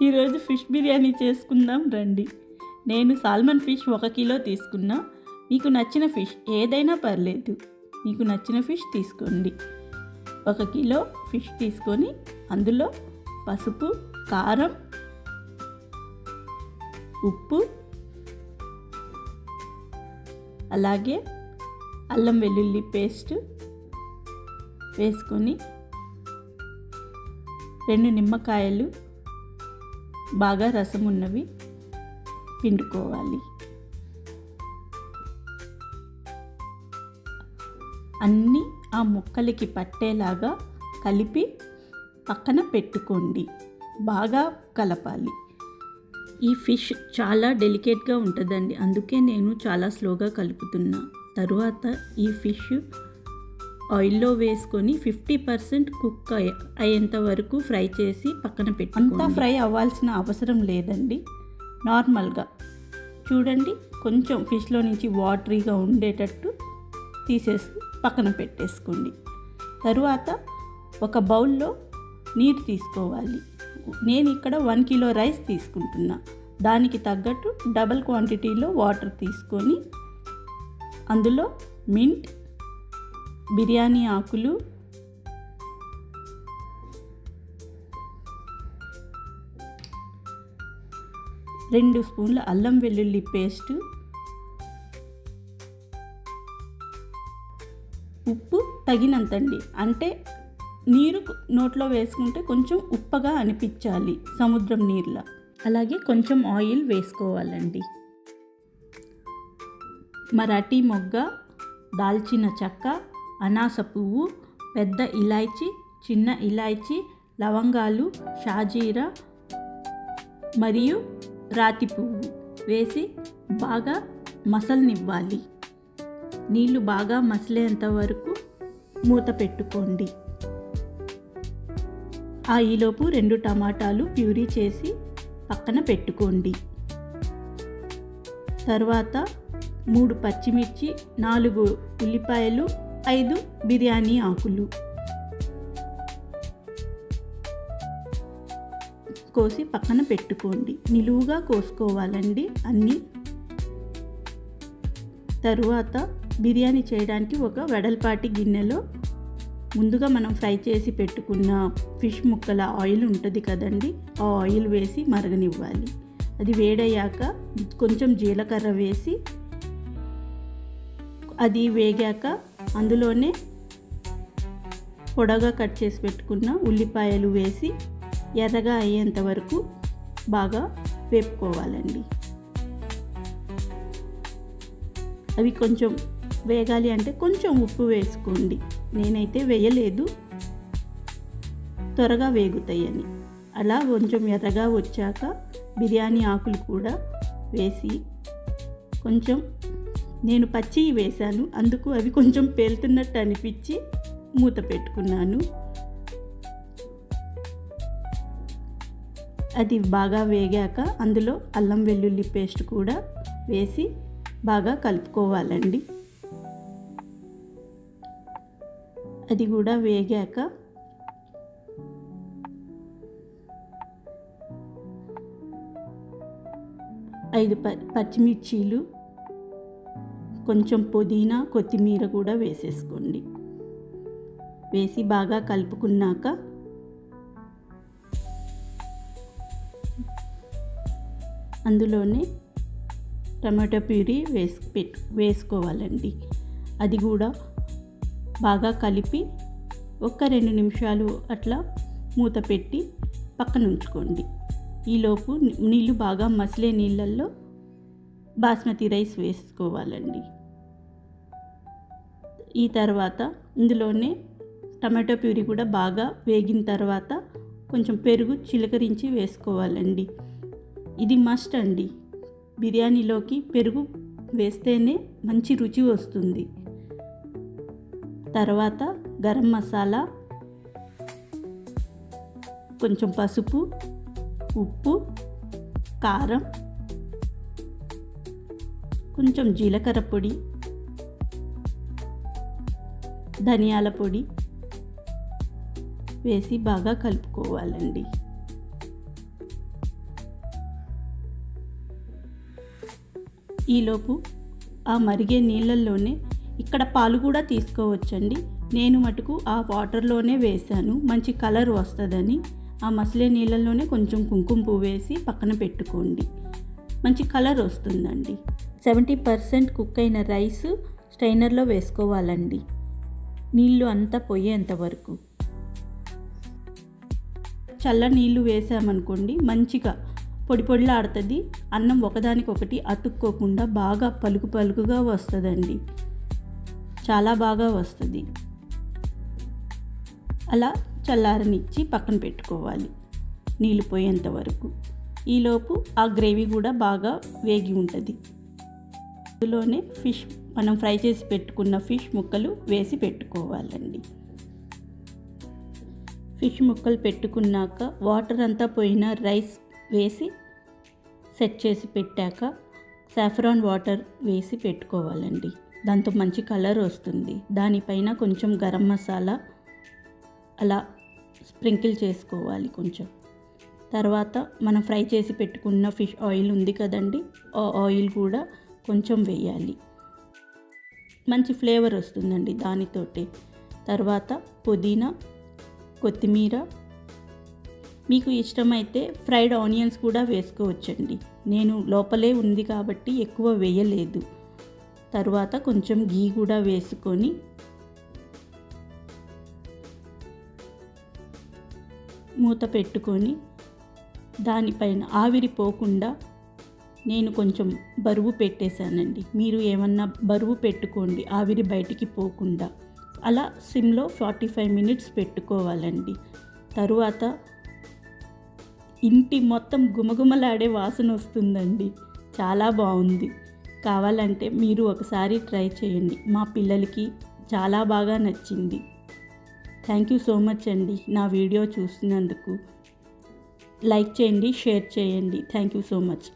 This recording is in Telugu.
ఈరోజు ఫిష్ బిర్యానీ చేసుకుందాం రండి. నేను సాల్మన్ ఫిష్ 1 కిలో తీసుకున్నా. మీకు నచ్చిన ఫిష్ ఏదైనా పర్లేదు, మీకు నచ్చిన ఫిష్ తీసుకోండి. 1 కిలో ఫిష్ తీసుకొని అందులో పసుపు, కారం, ఉప్పు, అలాగే అల్లం వెల్లుల్లి పేస్ట్ వేసుకొని 2 నిమ్మకాయలు బాగా రసం ఉన్నవి పిండుకోవాలి. అన్నీ ఆ ముక్కలకి పట్టేలాగా కలిపి పక్కన పెట్టుకోండి. బాగా కలపాలి. ఈ ఫిష్ చాలా డెలికేట్గా ఉంటుందండి, అందుకే నేను చాలా స్లోగా కలుపుతున్నా. తరువాత ఈ ఫిష్ ఆయిల్లో వేసుకొని 50% కుక్ అయ్యేంత వరకు ఫ్రై చేసి పక్కన పెట్టి, అంతా ఫ్రై అవ్వాల్సిన అవసరం లేదండి. నార్మల్గా చూడండి, కొంచెం ఫిష్లో నుంచి వాటరీగా ఉండేటట్టు తీసేసి పక్కన పెట్టేసుకోండి. తరువాత ఒక బౌల్లో నీరు తీసుకోవాలి. నేను ఇక్కడ 1 కిలో రైస్ తీసుకుంటున్నా. దానికి తగ్గట్టు డబల్ క్వాంటిటీలో వాటర్ తీసుకొని అందులో మింట్, బిర్యానీ ఆకులు, రెండు స్పూన్ల అల్లం వెల్లుల్లి పేస్టు, ఉప్పు తగినంతండి. అంటే నీరు నోట్లో వేసుకుంటే కొంచెం ఉప్పగా అనిపించాలి, సముద్రం నీరులా. అలాగే కొంచెం ఆయిల్ వేసుకోవాలండి. మరాఠీ మొగ్గ, దాల్చిన చెక్క, అనాస పువ్వు, పెద్ద ఇలాయచి, చిన్న ఇలాయచి, లవంగాలు, షాజీరా మరియు రాతి పువ్వు వేసి బాగా మసలనివ్వాలి. నీళ్ళు బాగా మసిలేంత వరకు మూత పెట్టుకోండి. ఈలోపు 2 టమాటాలు ప్యూరీ చేసి పక్కన పెట్టుకోండి. తర్వాత 3 పచ్చిమిర్చి, 4 ఉల్లిపాయలు, 5 బిర్యానీ ఆకులు కోసి పక్కన పెట్టుకోండి. నిలువుగా కోసుకోవాలండి అన్నీ. తరువాత బిర్యానీ చేయడానికి ఒక వెడల్పాటి గిన్నెలో ముందుగా మనం ఫ్రై చేసి పెట్టుకున్న ఫిష్ ముక్కల ఆయిల్ ఉంటుంది కదండి, ఆ ఆయిల్ వేసి మరగనివ్వాలి. అది వేడయ్యాక కొంచెం జీలకర్ర వేసి, అది వేగాక అందులోనే పొడవుగా కట్ చేసి పెట్టుకున్న ఉల్లిపాయలు వేసి ఎర్రగా అయ్యేంత వరకు బాగా వేపుకోవాలండి. అవి కొంచెం వేగాలి అంటే కొంచెం ఉప్పు వేసుకోండి. నేనైతే వేయలేదు, త్వరగా వేగుతాయని. అలా కొంచెం ఎర్రగా వచ్చాక బిర్యానీ ఆకులు కూడా వేసి, కొంచెం నేను పచ్చి వేశాను, అందుకు అవి కొంచెం పేలుతున్నట్టు అనిపించి మూత పెట్టుకున్నాను. అది బాగా వేగాక అందులో అల్లం వెల్లుల్లి పేస్ట్ కూడా వేసి బాగా కలుపుకోవాలండి. అది కూడా వేగాక ఐదు పచ్చిమిర్చీలు, కొంచెం పుదీనా, కొత్తిమీర కూడా వేసేసుకోండి. వేసి బాగా కలుపుకున్నాక అందులోనే టమాటో ప్యూరీ వేసుకోవాలండి. అది కూడా బాగా కలిపి ఒక 2 నిమిషాలు అట్లా మూత పెట్టి పక్కన ఉంచుకోండి. ఈలోపు నీళ్ళు బాగా మసిలే నీళ్ళల్లో బాస్మతి రైస్ వేసుకోవాలండి. ఈ తర్వాత ఇందులోనే టమాటో ప్యూరీ కూడా బాగా వేగిన తర్వాత కొంచెం పెరుగు చిలకరించి వేసుకోవాలండి. ఇది మస్ట్ అండి, బిర్యానీలోకి పెరుగు వేస్తేనే మంచి రుచి వస్తుంది. తర్వాత గరం మసాలా, కొంచెం పసుపు, ఉప్పు, కారం, కొంచెం జీలకర్ర పొడి, ధనియాల పొడి వేసి బాగా కలుపుకోవాలండి. ఈలోపు ఆ మరిగే నీళ్ళల్లోనే ఇక్కడ పాలు కూడా తీసుకోవచ్చండి. నేను మటుకు ఆ వాటర్లోనే వేశాను, మంచి కలర్ వస్తుందని. ఆ మసిలే నీళ్ళల్లోనే కొంచెం కుంకుమ పువ్వు వేసి పక్కన పెట్టుకోండి, మంచి కలర్ వస్తుందండి. 70% కుక్ అయిన రైస్ స్ట్రైనర్లో వేసుకోవాలండి, నీళ్ళు అంతా పోయేంత వరకు. చల్ల నీళ్ళు వేసామనుకోండి మంచిగా పొడి పొడిలాడుతుంది. అన్నం ఒకదానికొకటి అతుక్కోకుండా బాగా పలుకు పలుకుగా వస్తుందండి, చాలా బాగా వస్తుంది. అలా చల్లారనిచ్చి పక్కన పెట్టుకోవాలి నీళ్ళు పోయేంత వరకు. ఈలోపు ఆ గ్రేవీ కూడా బాగా వేగి ఉంటుంది. అందులోనే ఫిష్, మనం ఫ్రై చేసి పెట్టుకున్న ఫిష్ ముక్కలు వేసి పెట్టుకోవాలండి. ఫిష్ ముక్కలు పెట్టుకున్నాక వాటర్ అంతా పోయిన రైస్ వేసి సెట్ చేసి పెట్టాక సాఫ్రాన్ వాటర్ వేసి పెట్టుకోవాలండి. దాంతో మంచి కలర్ వస్తుంది. దానిపైన కొంచెం గరం మసాలా అలా స్ప్రింకిల్ చేసుకోవాలి కొంచెం. తర్వాత మనం ఫ్రై చేసి పెట్టుకున్న ఫిష్ ఆయిల్ ఉంది కదండి, ఆ ఆయిల్ కూడా కొంచెం వేయాలి, మంచి ఫ్లేవర్ వస్తుందండి దానితోటి. తర్వాత పుదీనా, కొత్తిమీర, మీకు ఇష్టమైతే ఫ్రైడ్ ఆనియన్స్ కూడా వేసుకోవచ్చండి. నేను లోపలే ఉంది కాబట్టి ఎక్కువ వేయలేదు. తర్వాత కొంచెం గీ కూడా వేసుకొని మూత పెట్టుకొని దానిపైన ఆవిరి పోకుండా నేను కొంచెం బరువు పెట్టేశానండి. మీరు ఏమన్నా బరువు పెట్టుకోండి ఆవిరి బయటికి పోకుండా. అలా సిమ్లో 45 మినిట్స్ పెట్టుకోవాలండి. తరువాత ఇంటి మొత్తం గుమగుమలాడే వాసన వస్తుందండి, చాలా బాగుంది. కావాలంటే మీరు ఒకసారి ట్రై చేయండి, మా పిల్లలకి చాలా బాగా నచ్చింది. థ్యాంక్ యూ సో మచ్ అండి నా వీడియో చూసినందుకు. లైక్ చేయండి, షేర్ చేయండి. Thank you so much.